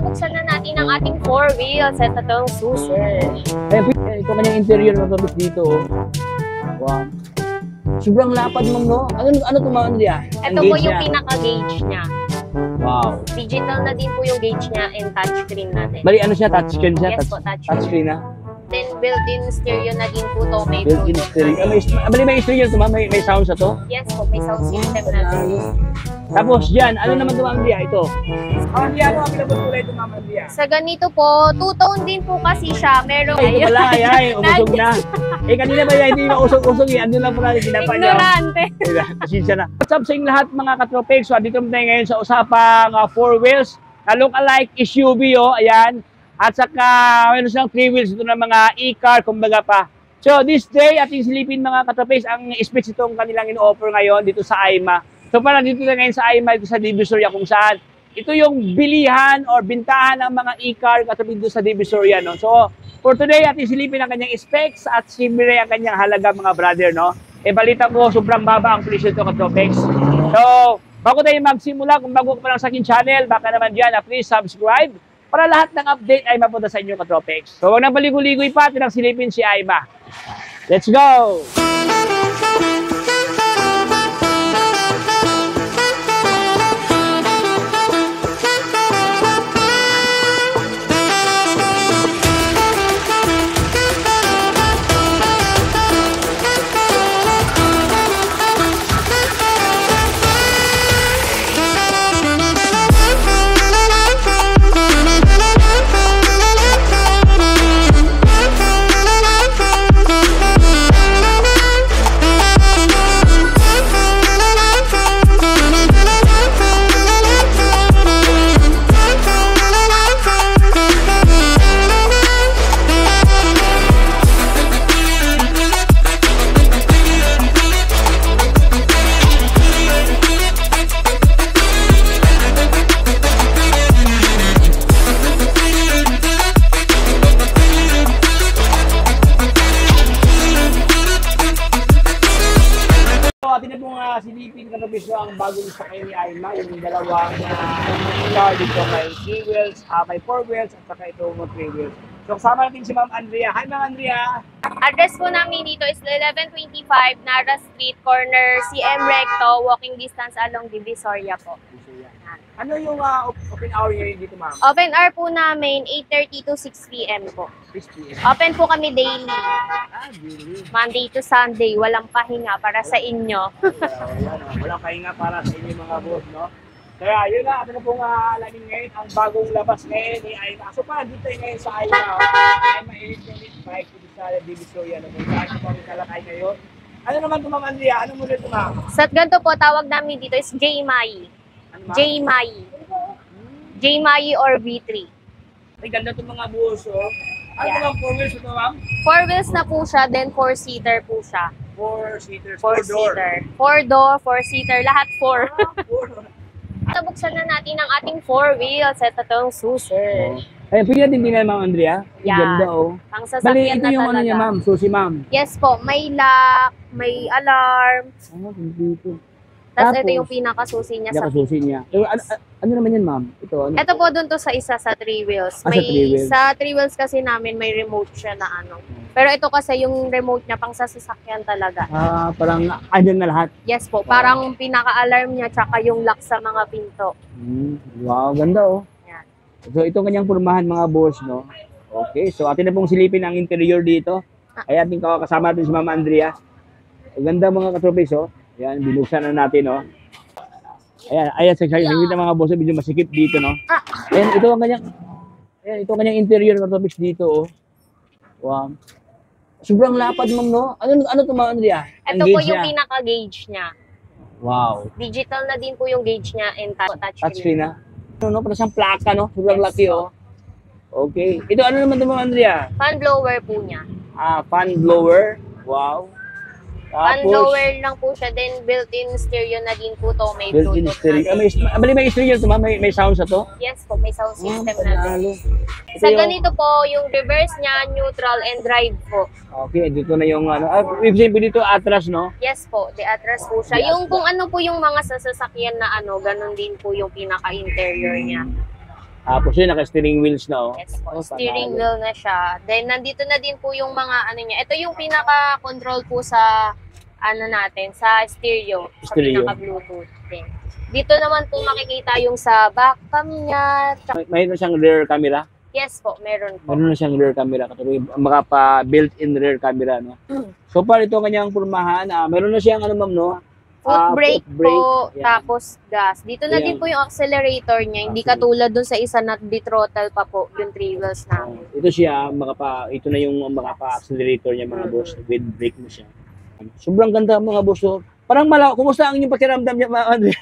buksan na natin ang ating 4 wheels at itong susi. Ayan, ito kanyang interior na tapos dito. Wow. Sobrang lapad, ma'am, no? Ano tumaan niya? Ito po yung pinaka-gauge niya. Wow. Digital na din po yung gauge niya and touchscreen natin. Bali, ano siya? Touchscreen siya? Yes po, touchscreen. Touchscreen na? Then built-in stereo na din po to. May Built-in stereo. Bali, may stereo ito, ma'am? May sound sa to? Yes po, may sound system natin. Tapos dyan, ano naman ito, ma'am Dia? Ito. Ma'am Dia, ano ang pinabot ko ito, ma'am Dia? Sa ganito po, two-tone din po kasi siya. Meron Ito pala, ay, umusog na. Kanina ba yan, hindi mausog-usog eh. Andun lang pala, ginapa niyo. Ignorante. Pasensya na. What's up sa inyong lahat, mga katropik? So, dito tayo ngayon sa usapang 4 wheels na look-alike SUV, oh. Ayan. At saka, mayroon silang 3 wheels ito ng mga e-car, kumbaga pa. So, this day, ating silipin mga katropik, ang specs itong kanilang ino-offer ngayon dito sa AIMA. So parang dito na ngayon sa AIMA, ito sa Divisoria kung saan ito yung bilihan or bintahan ng mga e-car katabi dito sa Divisoria, no? So for today, ating silipin ang kanyang specs at siyempre ang kanyang halaga, mga brother, no? Balita ko, sobrang baba ang presyo ito, katropex. So bago tayo magsimula, kung bago ka pa lang sa aking channel, baka naman dyan please subscribe para lahat ng update ay mapunta sa inyo, katropex. So huwag nang paligoy-ligoy pa, ating silipin si AIMA. Let's go! Silipin ka na bisyo ang bagong sakay ni AIMA, yung dalawang car dito, may 3 wheels, may 4 wheels, at saka ito mo 3 wheels. So kasama natin si Ma'am Andrea. Hi Ma'am Andrea! Address po namin dito is 1125 Nara Street, corner CM Recto, walking distance along Divisoria po. Ano yung open hour ngayon dito, ma'am? Open hour po namin 8:30 to 6 p.m. po. 6 p.m. Open po kami daily. Really? Monday to Sunday, walang pahinga para sa inyo. Walang pahinga para sa inyo, mga boss, no? Kaya yun na, ito na pong alamin ngayon, ang bagong labas ngayon ni AIMA. So pa, dito ngayon sa AIMA, AIMA Electronic Bike dito sa Divisoria, kung saan ito pang kalakay ngayon. Ano naman ito, Ma'am Andrea? Ano mo ito, ma'am? Sa ganito po, tawag namin dito is J-Mai. J-Mai. J-Mai or V3. Ay, ganda itong mga buhos, oh. Ano Yeah. bang 4 wheels ito, ma'am? 4 wheels na po siya, then 4-seater po siya. 4-seater, 4-seater. 4-door, 4-seater, lahat 4. 4. Buksan na natin ang ating 4 wheels at itong susi. Ay, pwede natin tingnan, Ma'am Andrea. Yan. Ganda, oh. Pang Bali, sasakyan ito na yung ano talaga. niya, ma'am. Susi, ma'am. Yes po, may lock, may alarm. Dito. Tapos Tapos, ito yung pinakasusi niya sa susi niya. Ano naman yan, ma'am? Ito, ano? Ito po dun to sa isa sa 3 wheels. Sa 3 wheels. Sa 3 wheels kasi namin may remote siya na ano. Pero ito kasi yung remote niya pang sa sasakyan talaga. Parang andyan na lahat. Yes po, parang pinaka-alarm niya tsaka yung lock sa mga pinto. Wow, ganda, oh. Yan. So, ito kanyang pormahan, mga boss, no? Okay, so atin na pong silipin ang interior dito. Ay ating kasama natin si Ma'am Andrea. Ang ganda, mga katropis, oh. Ayan, binuksan na natin, oh. Ayan, sa mga boss, medyo masikip dito, no? Ayan, ito ang kanyang interior katropis dito, oh. Wow. Sobrang lapad, ma'am, no? Ano to, Ma'am Andrea? Ito po yung pinaka-gauge niya. Wow. Digital na din po yung gauge niya and touchscreen. Touchscreen na. Ano, parang siyang plaka, no? Sobrang laki, oh. Okay. Ito, ano naman ito, Ma'am Andrea? Fan blower po niya. Fan blower. Wow. Fan blower lang po siya. Then built-in stereo na din po to. May built-in Bluetooth stereo. na din. May stereo ito, ma'am? May sound sa to? Yes po, may sound system na Panalo. din. Sa ganito po, yung reverse niya, neutral and drive po. Okay, dito na yung ano. Ibig dito atras, no? Yes po, the atras po siya. Yung kung ano po yung mga sasakyan na ano, ganun din po yung pinaka-interior niya. Tapos yun, naka-steering wheels na, oh. Yes po, Oh, steering panalo. wheel na siya. Then, nandito na din po yung mga ano niya. Ito yung pinaka-control po sa ano natin, sa stereo, sa Stereo. pinaka-Bluetooth din. Dito naman po makikita yung sa back cam niya. Mayroon siyang rear camera. Yes po, meron po. Meron na siyang rear camera. Katuloy, makapa built-in rear camera, no? So far, ito ang kanyang pormahan. Meron na siyang, ano, ma'am, no? Foot brake foot brake. po, Ayan. tapos gas. Dito na Ayan. din po yung accelerator niya. Hindi katulad dun sa isa na di-throttle pa po, yung 3 wheels namin. Ito siya, ito na yung makapa-accelerator niya, mga boss. With brake mo siya. Sobrang ganda, mga boss. Oh. Parang kumusta ang inyong pakiramdam niya, mga Andre?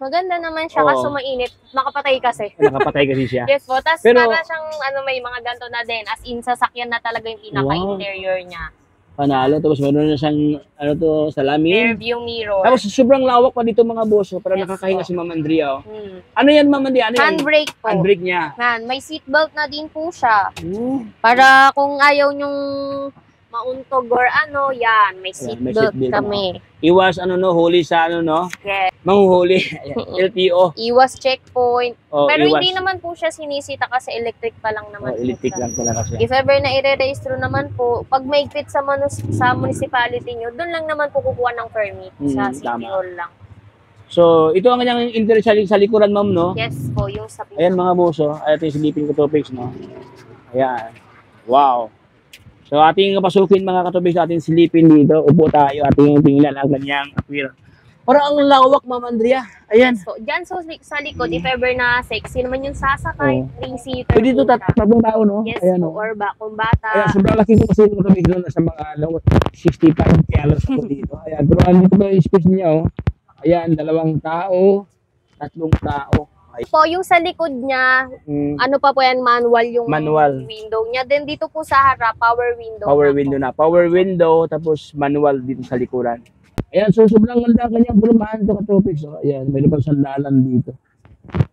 Maganda naman siya, Oo. kaso mainit. Nakapatay kasi. Nakapatay kasi siya. Yes po. Tapos Pero- para siyang may mga ganto na din. As in, sasakyan na talaga yung pinaka-interior niya. Panalo. Tapos meron na siyang, Rear salamin. view mirror. Tapos sobrang lawak pa dito, mga boss. Oh. Parang Yes, nakakahinga po. si Ma'am Andrea. Oh. Hmm. Ano yan, Ma'am Andrea? Ano yan? Handbrake po. Handbrake niya. Man, may seatbelt na din po siya. Para kung ayaw nyong mauntog or ano, yan, may Ayan, may seatbelt seatbelt kami. Iwas, huli sa, Yes. manghuhuli. LTO. Iwas checkpoint. Oh, Pero iwas. hindi naman po siya sinisita kasi electric pa lang naman. po Electric siya. lang pala kasi. If ever na i-re-registro naman po, pag maigpit sa municipality nyo, doon lang naman po kukuha ng permit sa City tama. Hall lang. So, ito ang kanyang interior sa likuran, ma'am, no? Yes po, yung sa Ayan, mga boso. Ito yung silipin ko topics, no? Ayan. Wow. So, ating pasukin, mga katopics, ating silipin dito. Upo tayo, ating tingnan ang kanyang appearance. Parang ang lawak, Ma'am Andrea. Ayan. So, dyan sa likod, if ever na sexy naman yung sasakay, Oo. 3-seater Pwede ito po siya. tatlong tao, no? Yes Ayan, po, no? or kung bata. Ayan, sobrang laki ko kasi yung katopics doon sa mga 65 kilos ako dito. Ayan, pero andito ba yung space niya, oh? Ayan, 2 tao, 3 tao. Po, yung sa likod niya, Mm, ano pa po yan, manual yung Manual. window niya. Then dito po sa harap, power window. power na po. window na. Power window, tapos manual dito sa likuran. Ayan, so sobrang ganda ang kanyang pulumahan to ka-tropics. So, ayan, mayroon pang sandalan dito.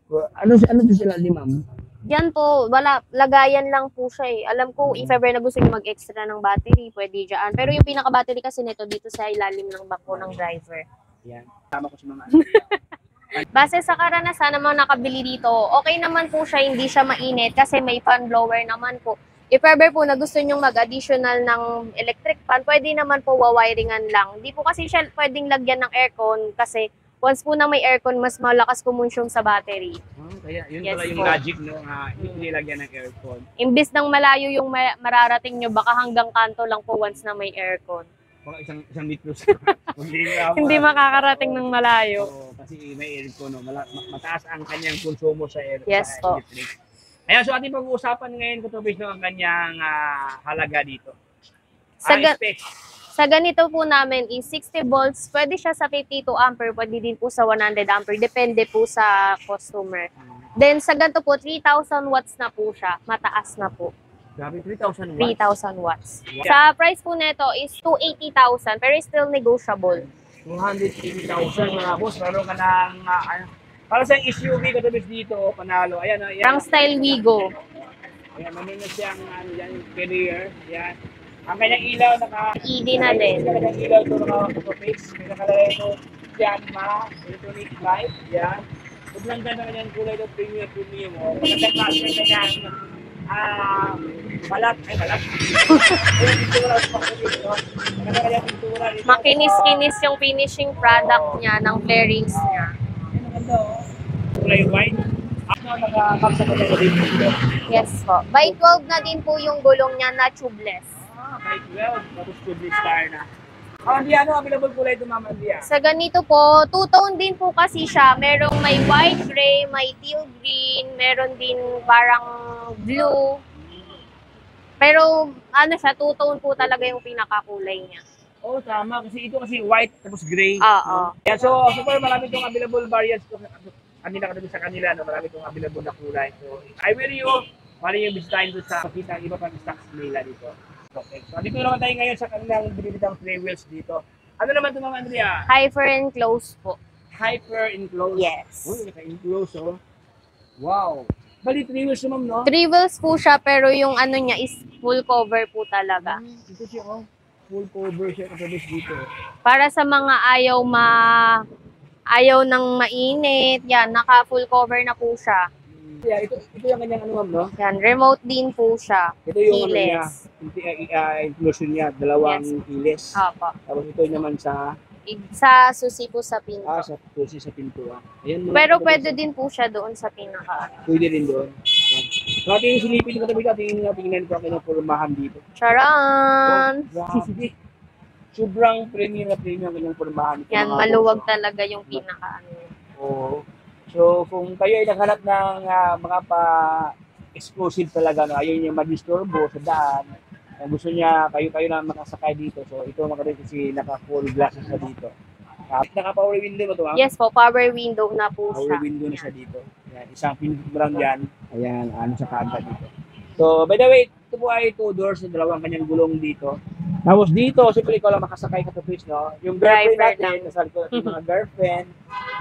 So, ano to sila ni ma'am? Yan po, wala, lagayan lang po siya eh. Alam ko, if ever na gusto niyo mag-extra ng battery, pwede dyan. Pero yung pinaka-battery kasi nito dito sa ilalim ng bako ng driver. Ayan, tama ko si ma'am. Base sa karanasan ng mga nakabili dito, okay naman po siya, hindi siya mainit kasi may fan blower naman po. If ever po na gusto nyong mag-additional ng electric fan, pwede naman po wawiringan lang. Hindi po kasi siya pwedeng lagyan ng aircon kasi once po na may aircon, mas malakas kumonsume sa battery. Kaya yun Yes pala yung po. magic, no? Hindi nilagyan ng aircon. Imbis ng malayo yung mararating nyo, baka hanggang kanto lang po once na may aircon. Baka isang metros. Hindi makakarating ng malayo. Oo, kasi may aircon, no? Mataas ang kanyang konsumo sa Yes sa po. electric. Ayan, so ating pag-uusapan ngayon, Kutubis, no, ang kanyang halaga dito. Specs. Sa ganito po namin is 60 volts, pwede siya sa 52 ampere, pwede din po sa 100 ampere, depende po sa customer. Then sa ganito po, 3,000 watts na po siya, mataas na po, Grabe, 3,000 watts. 3,000 watts. Sa price po nito is 280,000, pero still negotiable. 280,000 mga boss. Meron ka ng, para sa SUV Kutubis dito, panalo. Ayan, ayan. Rang style Wigo. Ayan, meron na siyang, yung carrier. Ayan. Ang kanyang ilaw, ED na din. Ang kanyang ilaw ito, Kutubis. May nakalagay ito, Yanma, electronic light. Ayan. Sobrang ganda kanyang kulay ito, premium. Magandang klase na kanyang, balat. Balat. Ayun, pintura sa Kutubis, no? Maganda kanyang pintura dito. Makinis-kinis yung finishing product niya, ng bearings niya. Kulay white. Ako nakakapsa ko na dito. Yes po. By 12 na din po yung gulong niya na tubeless. By 12. Tapos tubeless tire na. Hindi available kulay ito, Ma'am Andia. Sa ganito po, two-tone din po kasi siya. Merong may white gray, may teal green, meron din parang blue. Pero ano siya, two-tone po talaga yung pinakakulay niya. Oo, tama. Kasi ito kasi white tapos gray. Oo. Yeah, so super marami itong available variants ko. Kanila ka sa kanila, no? Marami itong available na kulay. So, I will you, mali yung bisitahin doon sa pakita ang iba pang stocks nila dito. Okay. So, dito naman tayo ngayon sa kanilang binibitang 3 wheels dito. Ano naman ito, Ma'am Andrea? Hyper enclosed po. Hyper enclosed. Yes. Uy, naka-enclosed, oh. Wow. Bali, 3 wheels naman, no? 3 wheels po siya pero yung ano niya is full cover po talaga. Ito siya, oh. Full cover siya Kutubis dito. Para sa mga ayaw ng mainit, yan, naka full cover na po siya. Andrea, ito yung kanyang ano ma'am, no? Yan, remote din po siya. Ito yung ano niya, Keyless. inclusion niya, dalawang keyless. Opo. Tapos ito naman sa Sa susi po sa pinto. sa susi sa pintuan. Ayan, Pero pwede din po siya doon sa pinaka. Pwede rin doon. Ayan. So, ating silipin ko tabi tingnan ko ang kinapurmahan dito. Charan! Oh, grabe. Sobrang premium na premium ang kanyang pormahan. Yan, maluwag talaga yung pinaka ano. Oo. So, kung kayo ay naghanap ng mga pa-exclusive talaga, no, ayaw niya mag-disturbo sa daan, gusto niya kayo na makasakay dito. So, ito mga rin kasi naka-full glasses na dito. Naka-power window ba ito, ma'am? Yes po, power window na po siya. Power window na siya dito. Yan, isang pinto lang yan. Ayan, ano sa kanta dito. So, by the way, ito po ay 2 doors, dalawang kanyang gulong dito. Tapos dito, siyempre ikaw lang makasakay ka sa place, no? Yung girlfriend Driver natin, nasa likod natin mga girlfriend.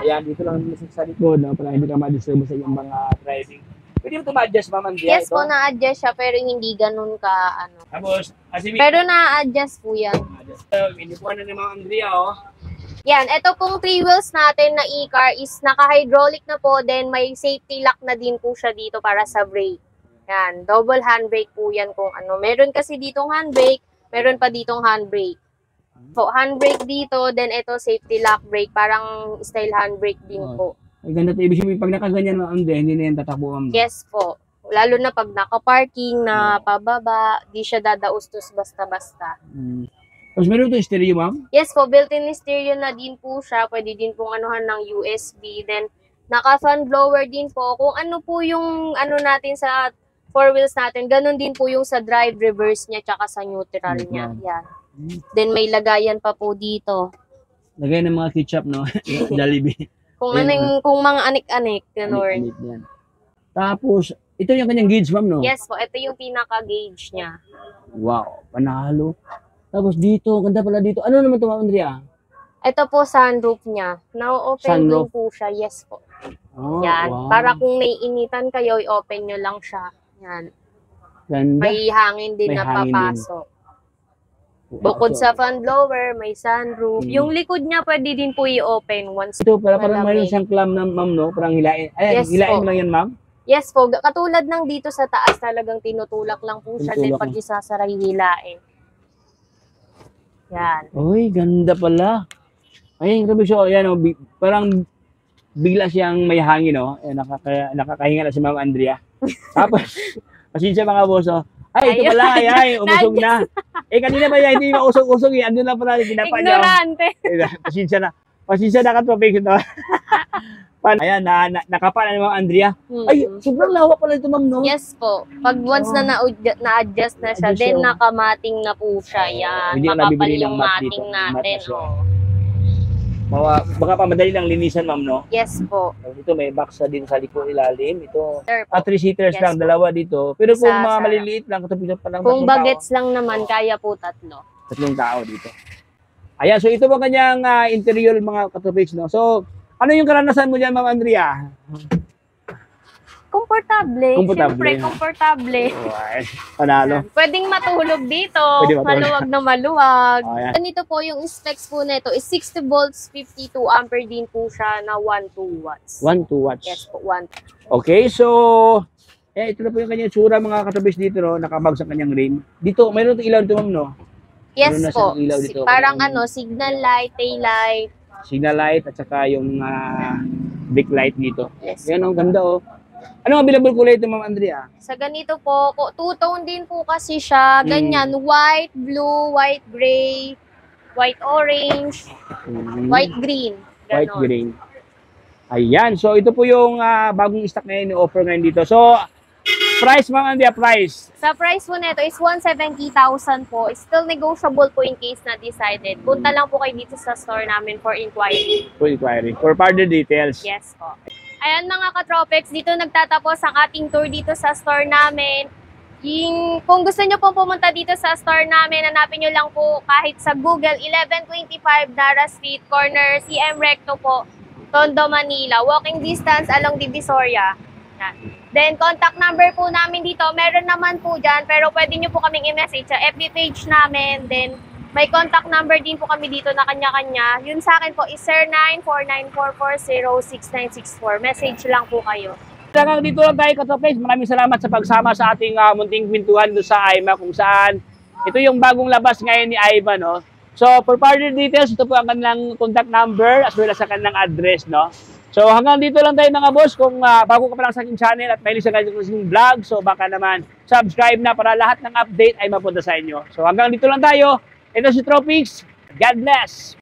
Ayan, dito lang sa likod, no? Para hindi ka ma-disturb sa iyong mga driving. Pwede mo ito ma-adjust, ma'am, Andrea, Yes po, na-adjust siya pero hindi ganun ka ano. Tapos, Pero na-adjust po yan. inupuan na ni ma'am Andrea, oh. Yan, ito pong 3 wheels natin na e-car is naka-hydraulic na po, then may safety lock na din po siya dito para sa brake. Yan, double handbrake po yan kung ano. Meron kasi ditong handbrake, meron pa ditong handbrake. So, handbrake dito, then ito safety lock brake, parang style handbrake din po. Ay, ganda ito. Ibig sabihin, pag nakaganyan ma'am Andrea, hindi na yan tatakbo, ma'am. Yes po. Lalo na pag naka-parking na pababa, di siya dadaustos basta-basta. Tapos meron ito stereo, ma'am? Yes po, built-in stereo na din po siya. Pwede din pong anuhan ng USB. Then, naka-fan blower din po. Kung ano po yung ano natin sa 4 wheels natin, ganun din po yung sa drive, reverse niya, tsaka sa neutral niya. Yan. Then, may lagayan pa po dito. Lagay ng mga ketchup, no? Jollibee. Kung mga anik-anik, ganun. Anik-anik yan. Tapos, ito yung kanyang gauge, ma'am, no? Yes po, ito yung pinaka-gauge niya. Wow, panalo. Tapos dito, ganda pala dito. Ano naman ito, ma'am Andrea? Ito po sunroof niya. Na-open din Sunroof. po siya. Yes po. Oh, Yan. wow. Para kung naiinitan kayo, i-open nyo lang siya. Yan. Ganda. May hangin din May na hangin papasok. Bukod sa fan blower, may sunroof. Yung likod niya pwede din po i-open once. Ito, parang malamig. mayroon siyang clam na, ma'am, no? Parang hilain. Ay, Yes hilain po. mo lang yan, ma'am? Yes po, katulad ng dito sa taas talagang tinutulak lang po siya. Then Tinutulak pag lang. isasara, hilain. Yan. Uy, ganda pala. Ay, grabe siya. Ayan, oh, parang bigla siyang may hangin, no? Eh, nakakahinga na si Ma'am Andrea. Tapos, pasensya mga boss, oh. Ay, ito Ayun. pala, ay, umusog na. Eh, kanina ba yan, hindi mausog-usog, eh. Andun na pala, ginapa niya. Ignorante. Pasensya na. Pasensya na ka-topic ito. Ayan, nakapa na ni Ma'am Andrea. Ay, sobrang lawak pala ito, ma'am, no? Yes po. Pag once na-adjust na siya, Na-adjust then siya. nakamating na po siya. Yan. Hindi na Makapal nabibili ng yung mat mating dito. natin. Mat na siya. Oh. Baka pa madali lang linisan, ma'am, no? Yes po. Ito, may box na din sa likod ilalim. Ito, Sir po. 3-seaters Yes, lang, po. dalawa dito. Pero kung Sa mga sarap. maliliit lang, katapos pa lang Kung tatlong bagets lang naman, kaya po 3. tatlong tao dito. Ayan, so ito po kanyang interior, mga katopics, no? So, ano yung karanasan mo dyan, Ma'am Andrea? Komportable. Komportable. Siyempre, komportable. Ay, panalo. Pwedeng matulog dito. Pwede matulog. Maluwag na maluwag. Oh, ayan. Ganito po yung specs po nito is 60 volts, 52 ampere din po siya na 1-2 watts. 1-2 watts. Yes po, 1. Okay, so, ito na po yung kanyang tsura, mga katopics dito, no? Nakabag sa kanyang rim. Dito, mayroon itong ilaw dito, ma'am, no? Yes Meron na po. siyang ilaw dito. Parang Kanyang signal light, tail light. signal light at saka yung brake light dito. Yes. Yan, ang ganda, oh. Ano ang available kulay ito, Ma'am Andrea? Sa ganito po, two-tone din po kasi siya. Ganyan, white, blue, white, gray, white, orange, white, green. White Ganon. green. Ayan, so ito po yung bagong stock na ini-offer ngayon dito. So, price, Ma'am Andrea, price. Sa price po nito is 170,000 po. It's still negotiable po in case na decided. Punta lang po kayo dito sa store namin for inquiry. Full inquiry. For further details. Yes po. Ayan mga ka-tropics, dito nagtatapos ang ating tour dito sa store namin. Kung gusto nyo pong pumunta dito sa store namin, hanapin nyo lang po kahit sa Google, 1125 Nara Street, corner CM Recto po, Tondo, Manila. Walking distance along Divisoria. Yan. Then, contact number po namin dito, meron naman po dyan, pero pwede nyo po kaming i-message sa FB page namin. Then, may contact number din po kami dito na kanya-kanya. Yun sa akin po is 094944069664. Message lang po kayo. Hanggang dito lang tayo, Katropics. Maraming salamat sa pagsama sa ating munting kwentuhan doon sa AIMA kung saan ito yung bagong labas ngayon ni AIMA, no? So, for further details, ito po ang kanilang contact number as well as sa kanilang address, no? So, hanggang dito lang tayo mga boss. Kung bago ka pa lang sa aking channel at mahilig sa kanilang vlog, so baka naman subscribe na para lahat ng update ay mapunta sa inyo. So, hanggang dito lang tayo. Ito si Tropics. God bless!